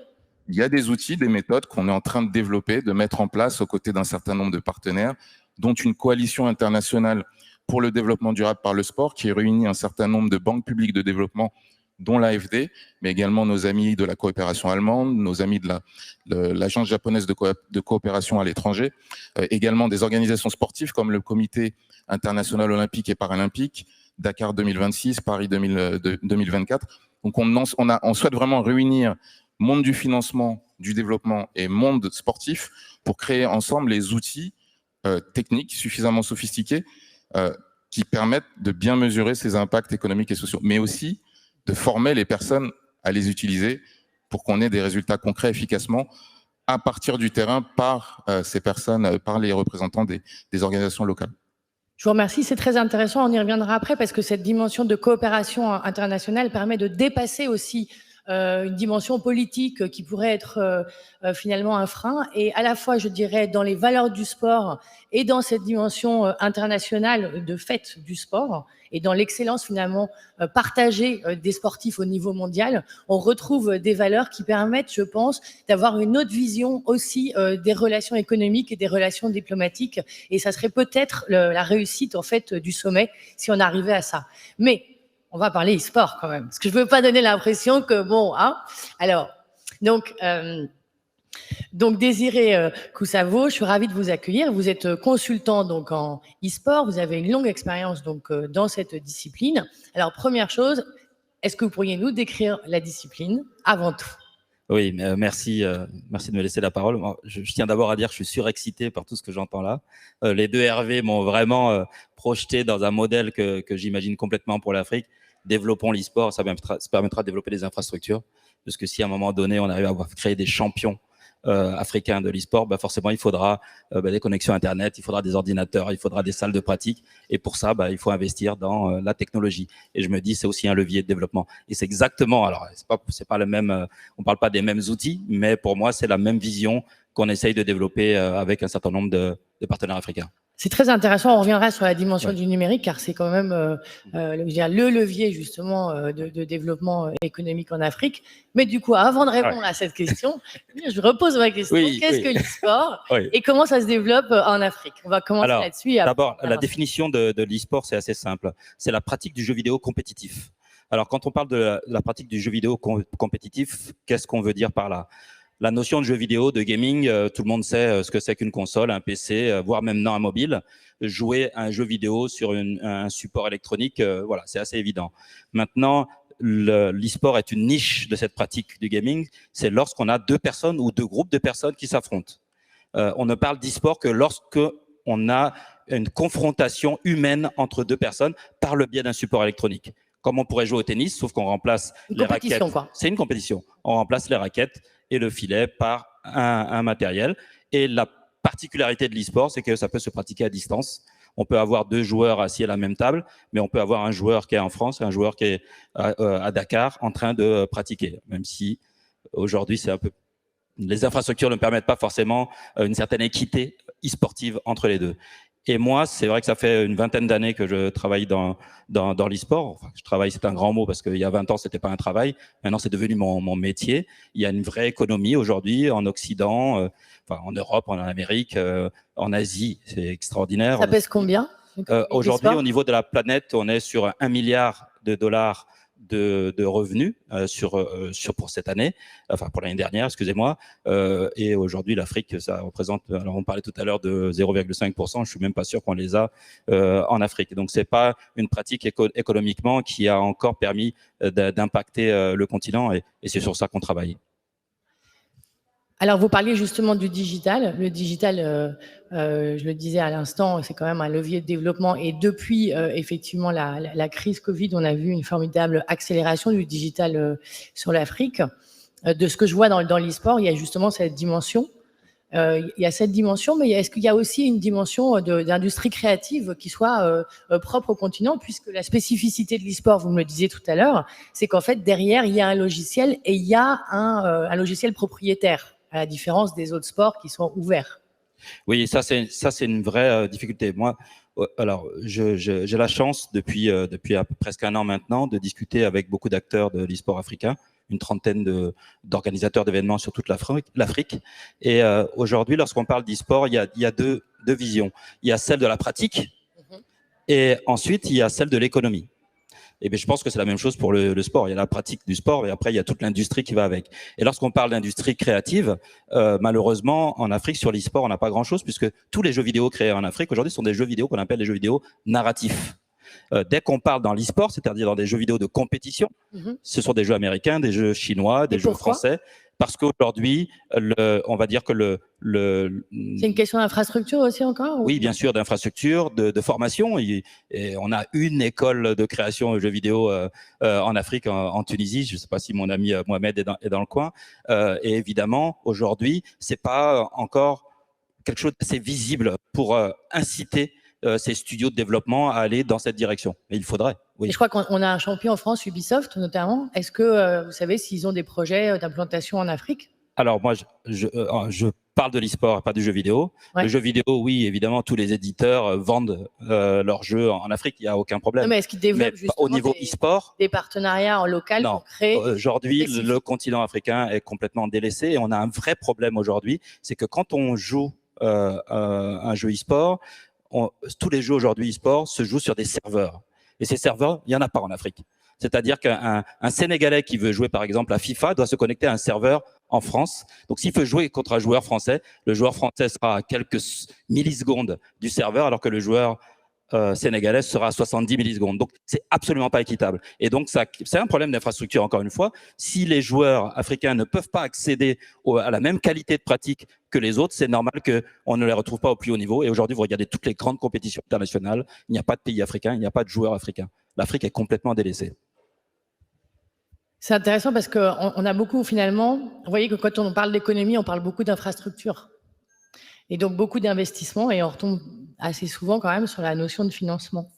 Il y a des outils, des méthodes qu'on est en train de développer, de mettre en place aux côtés d'un certain nombre de partenaires, dont une coalition internationale pour le développement durable par le sport, qui réunit un certain nombre de banques publiques de développement, dont l'AFD, mais également nos amis de la coopération allemande, nos amis de l'agence japonaise de coopération à l'étranger, également des organisations sportives comme le Comité international olympique et paralympique, Dakar 2026, Paris 2024. Donc on souhaite vraiment réunir monde du financement, du développement et monde sportif pour créer ensemble les outils techniques suffisamment sophistiqués qui permettent de bien mesurer ces impacts économiques et sociaux, mais aussi de former les personnes à les utiliser pour qu'on ait des résultats concrets efficacement à partir du terrain par ces personnes, par les représentants des organisations locales. Je vous remercie, c'est très intéressant, on y reviendra après parce que cette dimension de coopération internationale permet de dépasser aussi une dimension politique qui pourrait être finalement un frein, et à la fois, je dirais, dans les valeurs du sport et dans cette dimension internationale de fait du sport et dans l'excellence finalement partagée des sportifs au niveau mondial, on retrouve des valeurs qui permettent, je pense, d'avoir une autre vision aussi des relations économiques et des relations diplomatiques, et ça serait peut-être la réussite en fait du sommet si on arrivait à ça. Mais on va parler e-sport quand même, parce que je ne veux pas donner l'impression que bon, hein. Alors, donc, Donc, Désiré Coussavo, je suis ravie de vous accueillir. Vous êtes consultant donc en e-sport. Vous avez une longue expérience donc dans cette discipline. Alors, première chose, est-ce que vous pourriez nous décrire la discipline avant tout? Oui, merci, merci de me laisser la parole. Je tiens d'abord à dire que je suis surexcité par tout ce que j'entends là. Les deux Hervé m'ont vraiment projeté dans un modèle que j'imagine complètement pour l'Afrique. Développons l'e-sport, ça permettra de développer des infrastructures. Parce que si à un moment donné, on arrive à créer des champions africains de l'e-sport, bah forcément, il faudra des connexions Internet, il faudra des ordinateurs, il faudra des salles de pratique. Et pour ça, il faut investir dans la technologie. Et je me dis, c'est aussi un levier de développement. Et c'est exactement, alors, c'est pas le même, on parle pas des mêmes outils, mais pour moi, c'est la même vision qu'on essaye de développer avec un certain nombre de partenaires africains. C'est très intéressant. On reviendra sur la dimension du numérique car c'est quand même le levier justement de développement économique en Afrique. Mais du coup, avant de répondre à cette question, je repose ma question. Qu'est-ce que l'e-sport et comment ça se développe en Afrique? On va commencer là-dessus. D'abord, la définition de l'e-sport, c'est assez simple. C'est la pratique du jeu vidéo compétitif. Alors, quand on parle de la pratique du jeu vidéo compétitif, qu'est-ce qu'on veut dire par là? La notion de jeu vidéo, de gaming, tout le monde sait ce que c'est qu'une console, un PC, voire même un mobile. Jouer à un jeu vidéo sur un support électronique, voilà, c'est assez évident. Maintenant, l'e-sport est une niche de cette pratique du gaming. C'est lorsqu'on a deux personnes ou deux groupes de personnes qui s'affrontent. On ne parle d'e-sport que lorsqu'on a une confrontation humaine entre deux personnes par le biais d'un support électronique. Comme on pourrait jouer au tennis, sauf qu'on remplace les raquettes. C'est une compétition. On remplace les raquettes et le filet par un matériel. Et la particularité de l'e-sport, c'est que ça peut se pratiquer à distance. On peut avoir deux joueurs assis à la même table, mais on peut avoir un joueur qui est en France et un joueur qui est à Dakar en train de pratiquer. Même si aujourd'hui, c'est un peu... les infrastructures ne permettent pas forcément une certaine équité e-sportive entre les deux. Et moi, c'est vrai que ça fait une vingtaine d'années que je travaille dans l'e-sport. Enfin, je travaille, c'est un grand mot parce qu'il y a 20 ans, c'était pas un travail. Maintenant, c'est devenu mon métier. Il y a une vraie économie aujourd'hui en Occident, enfin, en Europe, en Amérique, en Asie. C'est extraordinaire. Ça pèse combien aujourd'hui, au niveau de la planète, on est sur 1 milliard de dollars de revenus pour cette année, enfin pour l'année dernière, excusez-moi. Et aujourd'hui, l'Afrique, ça représente, alors on parlait tout à l'heure de 0,5%, je suis même pas sûr qu'on les a en Afrique. Donc c'est pas une pratique économiquement qui a encore permis d'impacter le continent et c'est sur ça qu'on travaille. Alors, vous parliez justement du digital. Le digital, je le disais à l'instant, c'est quand même un levier de développement. Et depuis, effectivement, la crise Covid, on a vu une formidable accélération du digital sur l'Afrique. De ce que je vois dans l'e-sport, il y a justement cette dimension. Il y a cette dimension, mais est-ce qu'il y a aussi une dimension d'industrie créative qui soit propre au continent, puisque la spécificité de l'e-sport, vous me le disiez tout à l'heure, c'est qu'en fait, derrière, il y a un logiciel et il y a un logiciel propriétaire, à la différence des autres sports qui sont ouverts. Oui, ça c'est une vraie difficulté. Moi, alors j'ai la chance depuis presque un an maintenant de discuter avec beaucoup d'acteurs de l'e-sport africain, une trentaine d'organisateurs d'événements sur toute l'Afrique. Et aujourd'hui, lorsqu'on parle d'e-sport, il y a deux visions. Il y a celle de la pratique et ensuite il y a celle de l'économie. Et bien, je pense que c'est la même chose pour le sport. Il y a la pratique du sport et après, il y a toute l'industrie qui va avec. Et lorsqu'on parle d'industrie créative, malheureusement, en Afrique, sur l'e-sport, on n'a pas grand-chose puisque tous les jeux vidéo créés en Afrique aujourd'hui sont des jeux vidéo qu'on appelle des jeux vidéo narratifs. Dès qu'on parle dans l'e-sport, c'est-à-dire dans des jeux vidéo de compétition, ce sont des jeux américains, des jeux chinois, des jeux français. Parce qu'aujourd'hui, on va dire que c'est une question d'infrastructure aussi encore? Oui, bien sûr, d'infrastructure, de formation. Et on a une école de création de jeux vidéo en Afrique, en Tunisie. Je ne sais pas si mon ami Mohamed est dans le coin. Et évidemment, aujourd'hui, c'est pas encore quelque chose d'assez visible pour inciter ces studios de développement à aller dans cette direction. Mais il faudrait. Oui. Et je crois qu'on a un champion en France, Ubisoft notamment. Est-ce que vous savez s'ils ont des projets d'implantation en Afrique? Alors moi, je parle de l'e-sport, pas du jeu vidéo. Ouais. Le jeu vidéo, oui, évidemment, tous les éditeurs vendent leurs jeux en Afrique, il n'y a aucun problème. Non, mais est-ce qu'ils développent justement au niveau e-sport, des partenariats en local pour créer? Aujourd'hui, le continent africain est complètement délaissé et on a un vrai problème aujourd'hui, c'est que quand on joue un jeu e-sport, tous les jeux aujourd'hui e-sport se jouent sur des serveurs. Et ces serveurs, il n'y en a pas en Afrique. C'est-à-dire qu'un Sénégalais qui veut jouer par exemple à FIFA doit se connecter à un serveur en France. Donc s'il veut jouer contre un joueur français, le joueur français sera à quelques millisecondes du serveur, alors que le joueur sénégalais sera à 70 millisecondes. Donc c'est absolument pas équitable. Et donc c'est un problème d'infrastructure, encore une fois. Si les joueurs africains ne peuvent pas accéder à la même qualité de pratique que les autres, c'est normal qu'on ne les retrouve pas au plus haut niveau. Et aujourd'hui, vous regardez toutes les grandes compétitions internationales, il n'y a pas de pays africain, il n'y a pas de joueurs africains. L'Afrique est complètement délaissée. C'est intéressant parce qu'on a beaucoup finalement, vous voyez que quand on parle d'économie, on parle beaucoup d'infrastructure. Et donc beaucoup d'investissements, et on retombe assez souvent quand même sur la notion de financement.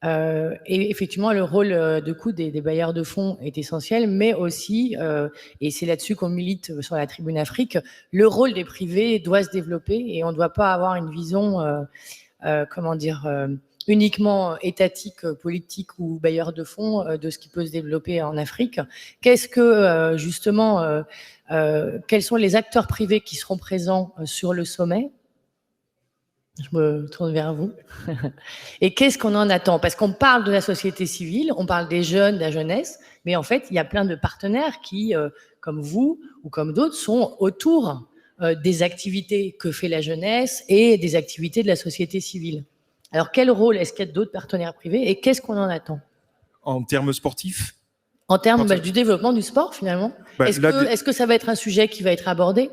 Et effectivement, le rôle des bailleurs de fonds est essentiel, mais aussi, et c'est là-dessus qu'on milite sur la Tribune Afrique, le rôle des privés doit se développer et on ne doit pas avoir une vision, uniquement étatique, politique ou bailleur de fonds de ce qui peut se développer en Afrique. Qu'est-ce que, justement, quels sont les acteurs privés qui seront présents sur le sommet ? Je me tourne vers vous. Et qu'est-ce qu'on en attend? Parce qu'on parle de la société civile, on parle des jeunes, de la jeunesse, mais en fait, il y a plein de partenaires qui, comme vous ou comme d'autres, sont autour des activités que fait la jeunesse et des activités de la société civile. Alors, quel rôle est-ce qu'il y a d'autres partenaires privés et qu'est-ce qu'on en attend? En termes sportifs? En termes du développement du sport, finalement. Est-ce que ça va être un sujet qui va être abordé?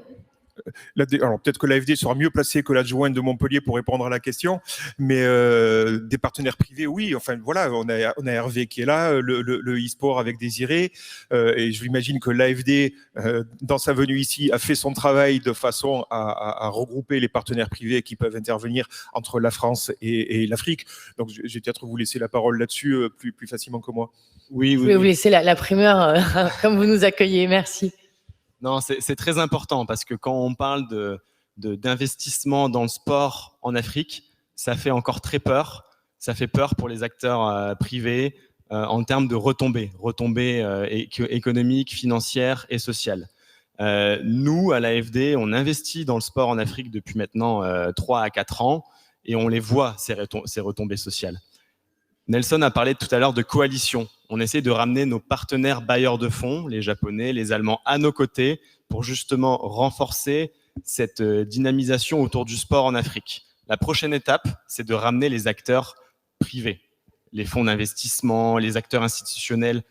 Alors peut-être que l'AFD sera mieux placé que l'adjoint de Montpellier pour répondre à la question, mais des partenaires privés, oui. Enfin voilà, on a Hervé qui est là, le e-sport avec Désiré, et je l'imagine que l'AFD, dans sa venue ici, a fait son travail de façon à regrouper les partenaires privés qui peuvent intervenir entre la France et l'Afrique. Donc je vais peut-être vous laisser la parole là-dessus plus facilement que moi. Oui. Je vais vous laisser la primeur, comme vous nous accueillez. Merci. Non, c'est très important parce que quand on parle d'investissement dans le sport en Afrique, ça fait encore très peur. Ça fait peur pour les acteurs privés en termes de retombées économiques, financières et sociales. Nous, à l'AFD, on investit dans le sport en Afrique depuis maintenant 3 à 4 ans et on les voit, ces retombées sociales. Nelson a parlé tout à l'heure de coalition. On essaie de ramener nos partenaires bailleurs de fonds, les Japonais, les Allemands, à nos côtés pour justement renforcer cette dynamisation autour du sport en Afrique. La prochaine étape, c'est de ramener les acteurs privés, les fonds d'investissement, les acteurs institutionnels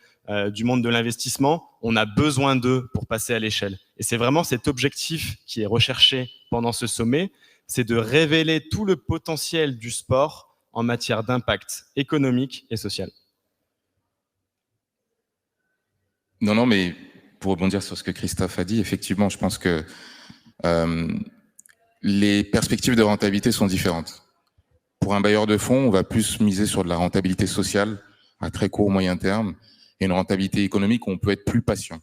du monde de l'investissement. On a besoin d'eux pour passer à l'échelle. Et c'est vraiment cet objectif qui est recherché pendant ce sommet, c'est de révéler tout le potentiel du sport en matière d'impact économique et social. Non, mais pour rebondir sur ce que Christophe a dit, effectivement, je pense que les perspectives de rentabilité sont différentes. Pour un bailleur de fonds, on va plus miser sur de la rentabilité sociale à très court, moyen terme, et une rentabilité économique où on peut être plus patient.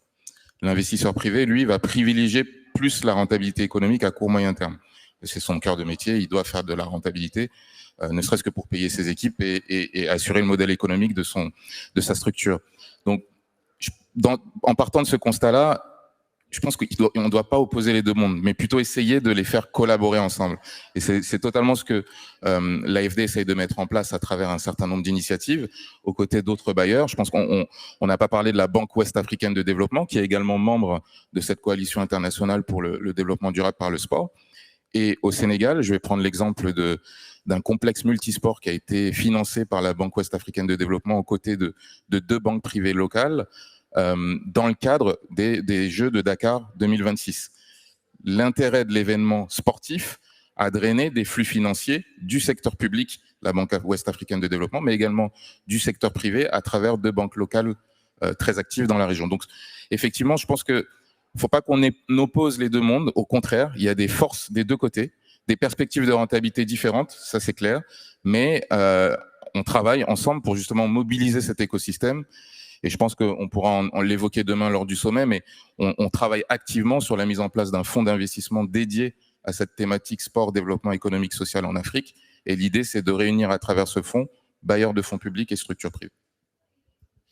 L'investisseur privé, lui, va privilégier plus la rentabilité économique à court, moyen terme. C'est son cœur de métier, il doit faire de la rentabilité, ne serait-ce que pour payer ses équipes et assurer le modèle économique de sa structure. Donc, en partant de ce constat-là, je pense qu'on ne doit pas opposer les deux mondes, mais plutôt essayer de les faire collaborer ensemble. Et c'est totalement ce que l'AFD essaye de mettre en place à travers un certain nombre d'initiatives, aux côtés d'autres bailleurs. Je pense qu'on n'a pas parlé de la Banque Ouest Africaine de Développement, qui est également membre de cette coalition internationale pour le développement durable par le sport. Et au Sénégal, je vais prendre l'exemple d'un complexe multisport qui a été financé par la Banque Ouest Africaine de Développement aux côtés de 2 banques privées locales dans le cadre des Jeux de Dakar 2026. L'intérêt de l'événement sportif a drainé des flux financiers du secteur public, la Banque Ouest Africaine de Développement, mais également du secteur privé à travers 2 banques locales très actives dans la région. Donc, effectivement, je pense que il ne faut pas qu'on oppose les deux mondes. Au contraire, il y a des forces des deux côtés, des perspectives de rentabilité différentes, ça c'est clair, mais on travaille ensemble pour justement mobiliser cet écosystème. Et je pense qu'on pourra en l'évoquer demain lors du sommet, mais on travaille activement sur la mise en place d'un fonds d'investissement dédié à cette thématique sport, développement économique, social en Afrique. Et l'idée, c'est de réunir à travers ce fonds bailleurs de fonds publics et structures privées.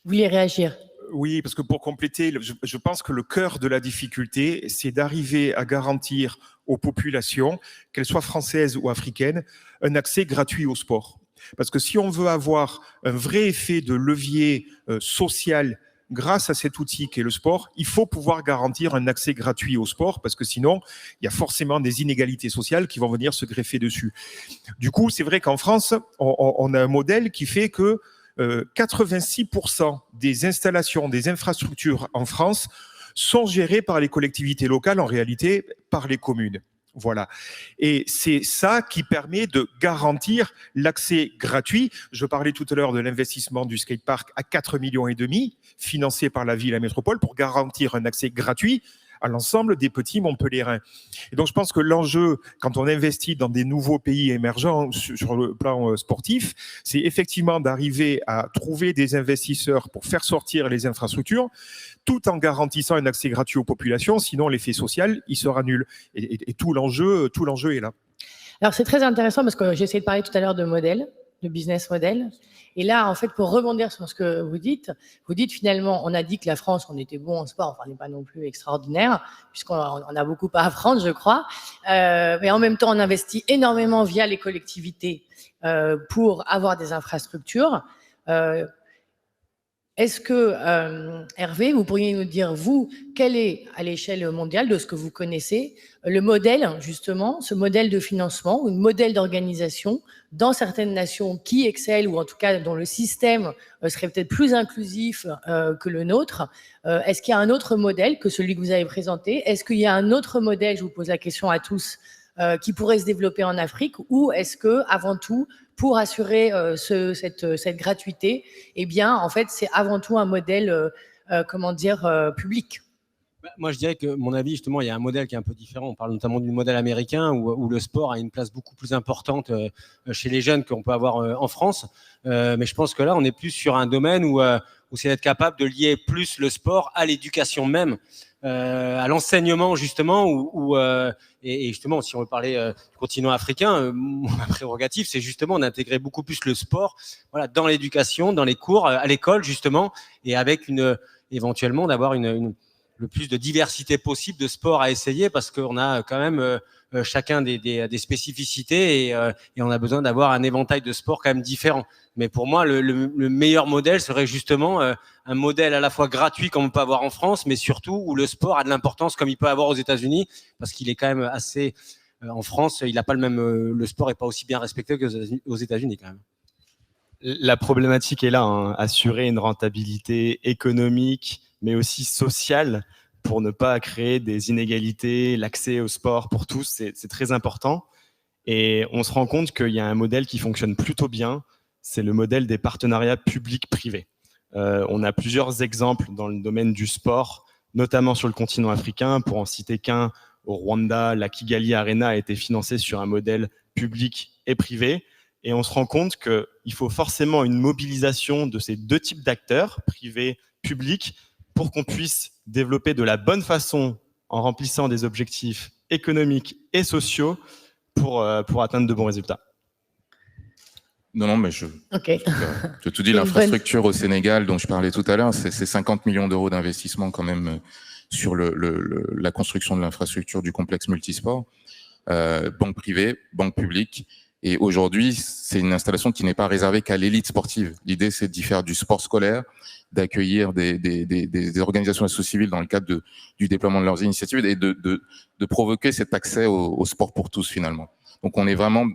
Vous voulez réagir? Oui, parce que pour compléter, je pense que le cœur de la difficulté, c'est d'arriver à garantir aux populations, qu'elles soient françaises ou africaines, un accès gratuit au sport. Parce que si on veut avoir un vrai effet de levier social grâce à cet outil qu'est le sport, il faut pouvoir garantir un accès gratuit au sport, parce que sinon, il y a forcément des inégalités sociales qui vont venir se greffer dessus. Du coup, c'est vrai qu'en France, on a un modèle qui fait que 86% des installations, des infrastructures en France sont gérées par les collectivités locales, en réalité par les communes. Voilà. Et c'est ça qui permet de garantir l'accès gratuit. Je parlais tout à l'heure de l'investissement du skatepark à 4,5 millions, financé par la ville et la métropole, pour garantir un accès gratuit à l'ensemble des petits Montpelliérains. Et donc, je pense que l'enjeu, quand on investit dans des nouveaux pays émergents sur le plan sportif, c'est effectivement d'arriver à trouver des investisseurs pour faire sortir les infrastructures, tout en garantissant un accès gratuit aux populations. Sinon, l'effet social, il sera nul. Et tout l'enjeu est là. Alors, c'est très intéressant parce que j'ai essayé de parler tout à l'heure de modèle, de business model. Et là, en fait, pour rebondir sur ce que vous dites finalement, on a dit que la France, on était bon en sport, enfin, on n'est pas non plus extraordinaire, puisqu'on a beaucoup à apprendre, je crois. Mais en même temps, on investit énormément via les collectivités pour avoir des infrastructures. Est-ce que, Hervé, vous pourriez nous dire, vous, quel est, à l'échelle mondiale, de ce que vous connaissez, le modèle, justement, ce modèle de financement ou le modèle d'organisation dans certaines nations qui excellent, ou en tout cas dont le système serait peut-être plus inclusif que le nôtre? Est-ce qu'il y a un autre modèle que celui que vous avez présenté? Est-ce qu'il y a un autre modèle, je vous pose la question à tous, qui pourrait se développer en Afrique? Ou est-ce que, avant tout, pour assurer cette gratuité, eh bien, en fait, c'est avant tout un modèle, public. Moi, je dirais que, mon avis, justement, il y a un modèle qui est un peu différent. On parle notamment du modèle américain où le sport a une place beaucoup plus importante chez les jeunes qu'on peut avoir en France. Mais je pense que là, on est plus sur un domaine où c'est d'être capable de lier plus le sport à l'éducation même, à l'enseignement, justement, et justement, si on veut parler du continent africain, ma prérogative, c'est justement d'intégrer beaucoup plus le sport, voilà, dans l'éducation, dans les cours, à l'école, justement, et avec éventuellement d'avoir le plus de diversité possible de sports à essayer, parce qu'on a quand même chacun des spécificités et on a besoin d'avoir un éventail de sports quand même différents. Mais pour moi, le meilleur modèle serait justement un modèle à la fois gratuit comme on peut avoir en France, mais surtout où le sport a de l'importance comme il peut avoir aux États-Unis, parce qu'il est quand même assez... en France, il n'a pas le même... le sport n'est pas aussi bien respecté qu'aux États-Unis quand même. La problématique est là, hein, assurer une rentabilité économique, mais aussi sociale, pour ne pas créer des inégalités, l'accès au sport pour tous, c'est très important. Et on se rend compte qu'il y a un modèle qui fonctionne plutôt bien, c'est le modèle des partenariats publics-privés. On a plusieurs exemples dans le domaine du sport, notamment sur le continent africain. Pour en citer qu'un, au Rwanda, la Kigali Arena a été financée sur un modèle public et privé. Et on se rend compte qu'il faut forcément une mobilisation de ces deux types d'acteurs, privés, publics, pour qu'on puisse développer de la bonne façon en remplissant des objectifs économiques et sociaux pour atteindre de bons résultats. Non, mais je tout dis, l'infrastructure au Sénégal dont je parlais tout à l'heure, c'est 50 millions d'euros d'investissement quand même sur la construction de l'infrastructure du complexe multisport, banque privée, banque publique. Et aujourd'hui, c'est une installation qui n'est pas réservée qu'à l'élite sportive. L'idée, c'est d'y faire du sport scolaire, d'accueillir des organisations associatives civiles dans le cadre du déploiement de leurs initiatives et de provoquer cet accès au sport pour tous, finalement. Donc, on est vraiment...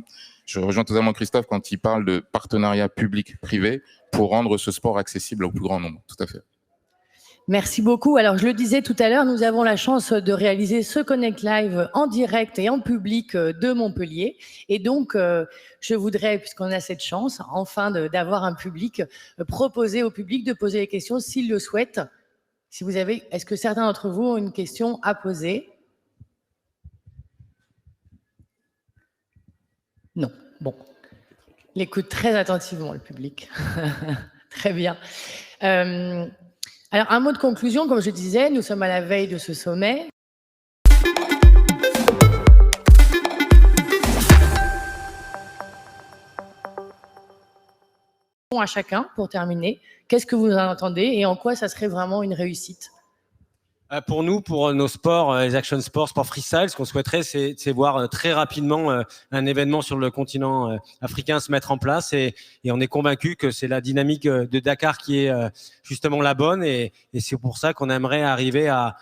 Je rejoins totalement Christophe quand il parle de partenariat public-privé pour rendre ce sport accessible au plus grand nombre. Tout à fait. Merci beaucoup. Alors, je le disais tout à l'heure, nous avons la chance de réaliser ce Connect Live en direct et en public de Montpellier. Et donc, je voudrais, puisqu'on a cette chance, enfin, d'avoir un public, proposer au public de poser les questions s'il le souhaite. Si vous avez, est-ce que certains d'entre vous ont une question à poser? Non. Bon. Il écoute très attentivement, le public. Très bien. Alors, un mot de conclusion, comme je disais, nous sommes à la veille de ce sommet. À chacun, pour terminer, qu'est-ce que vous en entendez et en quoi ça serait vraiment une réussite? Pour nous, pour nos sports, les action sports, sport freestyle, ce qu'on souhaiterait, c'est voir très rapidement un événement sur le continent africain se mettre en place. Et on est convaincu que c'est la dynamique de Dakar qui est justement la bonne. Et c'est pour ça qu'on aimerait arriver à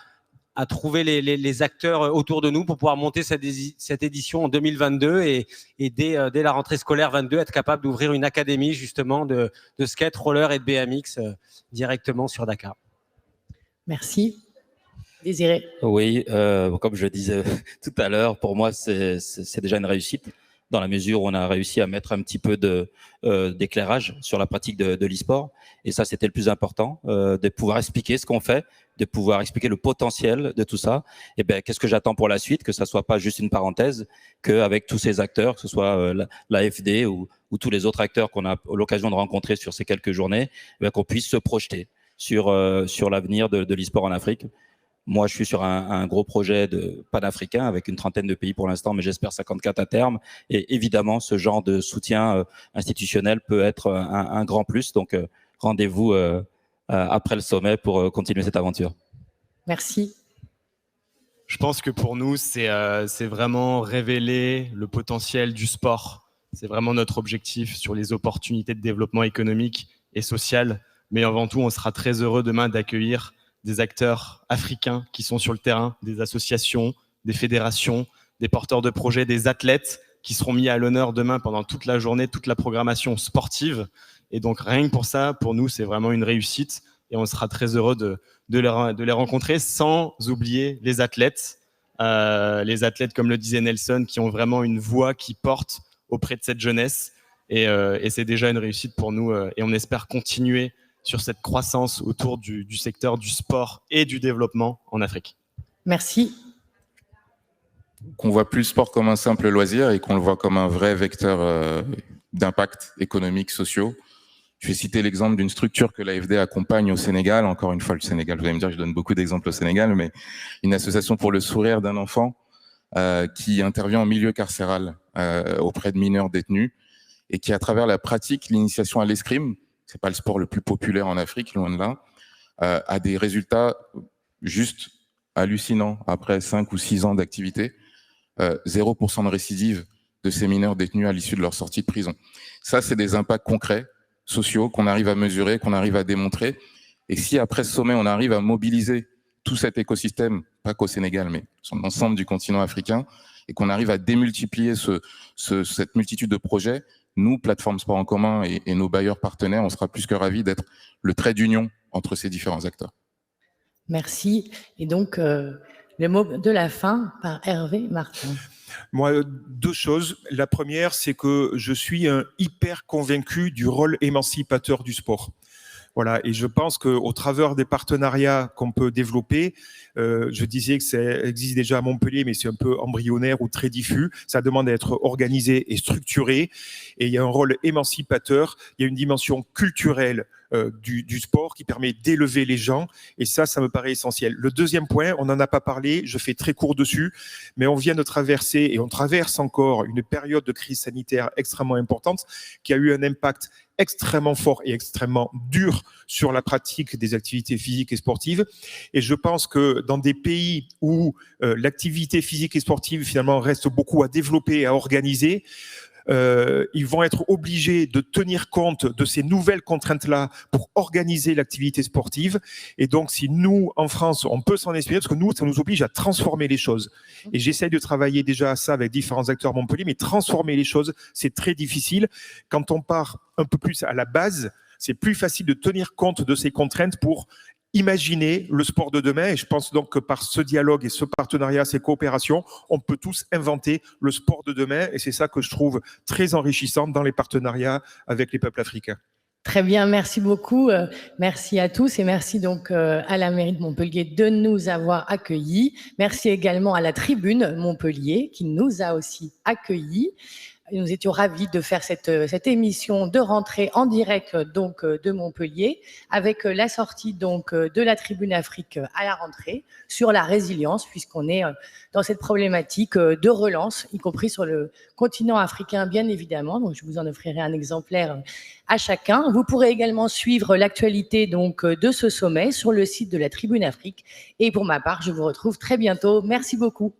trouver les acteurs autour de nous pour pouvoir monter cette édition en 2022 et dès la rentrée scolaire 22, être capable d'ouvrir une académie justement de skate, roller et de BMX directement sur Dakar. Merci. Désiré. Oui, comme je disais tout à l'heure, pour moi, c'est déjà une réussite dans la mesure où on a réussi à mettre un petit peu d'éclairage sur la pratique de l'e-sport. Et ça, c'était le plus important, de pouvoir expliquer ce qu'on fait, de pouvoir expliquer le potentiel de tout ça. Et ben, qu'est-ce que j'attends pour la suite? Que ça soit pas juste une parenthèse, qu'avec tous ces acteurs, que ce soit l'AFD ou tous les autres acteurs qu'on a l'occasion de rencontrer sur ces quelques journées, ben, qu'on puisse se projeter sur l'avenir de l'e-sport en Afrique. Moi, je suis sur un gros projet panafricain avec une trentaine de pays pour l'instant, mais j'espère 54 à terme. Et évidemment, ce genre de soutien institutionnel peut être un grand plus. Donc, rendez-vous après le sommet pour continuer cette aventure. Merci. Je pense que pour nous, c'est vraiment révéler le potentiel du sport. C'est vraiment notre objectif sur les opportunités de développement économique et social. Mais avant tout, on sera très heureux demain d'accueillir des acteurs africains qui sont sur le terrain, des associations, des fédérations, des porteurs de projets, des athlètes qui seront mis à l'honneur demain pendant toute la journée, toute la programmation sportive. Et donc, rien que pour ça, pour nous, c'est vraiment une réussite. Et on sera très heureux de les rencontrer, sans oublier les athlètes comme le disait Nelson, qui ont vraiment une voix qui porte auprès de cette jeunesse. Et c'est déjà une réussite pour nous. Et on espère continuer sur cette croissance autour du secteur du sport et du développement en Afrique. Merci. Qu'on voit plus le sport comme un simple loisir et qu'on le voit comme un vrai vecteur d'impact économique, sociaux. Je vais citer l'exemple d'une structure que l'AFD accompagne au Sénégal. Encore une fois, le Sénégal, vous allez me dire, je donne beaucoup d'exemples au Sénégal, mais une association pour le sourire d'un enfant qui intervient en milieu carcéral auprès de mineurs détenus et qui, à travers la pratique, l'initiation à l'escrime, c'est pas le sport le plus populaire en Afrique, loin de là, a des résultats juste hallucinants après 5 ou 6 ans d'activité. 0% de récidive de ces mineurs détenus à l'issue de leur sortie de prison. Ça, c'est des impacts concrets, sociaux, qu'on arrive à mesurer, qu'on arrive à démontrer. Et si après ce sommet, on arrive à mobiliser tout cet écosystème, pas qu'au Sénégal, mais sur l'ensemble du continent africain, et qu'on arrive à démultiplier cette multitude de projets, nous, Plateforme Sport en Commun et nos bailleurs partenaires, on sera plus que ravis d'être le trait d'union entre ces différents acteurs. Merci. Et donc, le mot de la fin par Hervé Martin. Moi, 2 choses. La première, c'est que je suis un hyper convaincu du rôle émancipateur du sport. Voilà, et je pense qu'au travers des partenariats qu'on peut développer, je disais que ça existe déjà à Montpellier, mais c'est un peu embryonnaire ou très diffus. Ça demande à être organisé et structuré. Et il y a un rôle émancipateur, il y a une dimension culturelle du sport qui permet d'élever les gens. Et ça me paraît essentiel. Le deuxième point, on n'en a pas parlé, je fais très court dessus, mais on vient de traverser et on traverse encore une période de crise sanitaire extrêmement importante qui a eu un impact extrêmement fort et extrêmement dur sur la pratique des activités physiques et sportives. Et je pense que dans des pays où l'activité physique et sportive finalement reste beaucoup à développer et à organiser, ils vont être obligés de tenir compte de ces nouvelles contraintes-là pour organiser l'activité sportive. Et donc, si nous, en France, on peut s'en inspirer, parce que nous, ça nous oblige à transformer les choses. Et j'essaye de travailler déjà à ça avec différents acteurs à Montpellier, mais transformer les choses, c'est très difficile. Quand on part un peu plus à la base, c'est plus facile de tenir compte de ces contraintes pour imaginer le sport de demain. Et je pense donc que par ce dialogue et ce partenariat, ces coopérations, on peut tous inventer le sport de demain. Et c'est ça que je trouve très enrichissant dans les partenariats avec les peuples africains. Très bien, merci beaucoup. Merci à tous et merci donc à la mairie de Montpellier de nous avoir accueillis. Merci également à la tribune Montpellier qui nous a aussi accueillis. nous étions ravis de faire cette émission de rentrée en direct donc de Montpellier, avec la sortie donc de la Tribune Afrique à la rentrée sur la résilience, puisqu'on est dans cette problématique de relance, y compris sur le continent africain, bien évidemment. Donc, je vous en offrirai un exemplaire à chacun. Vous pourrez également suivre l'actualité donc de ce sommet sur le site de la Tribune Afrique. Et pour ma part, je vous retrouve très bientôt. Merci beaucoup.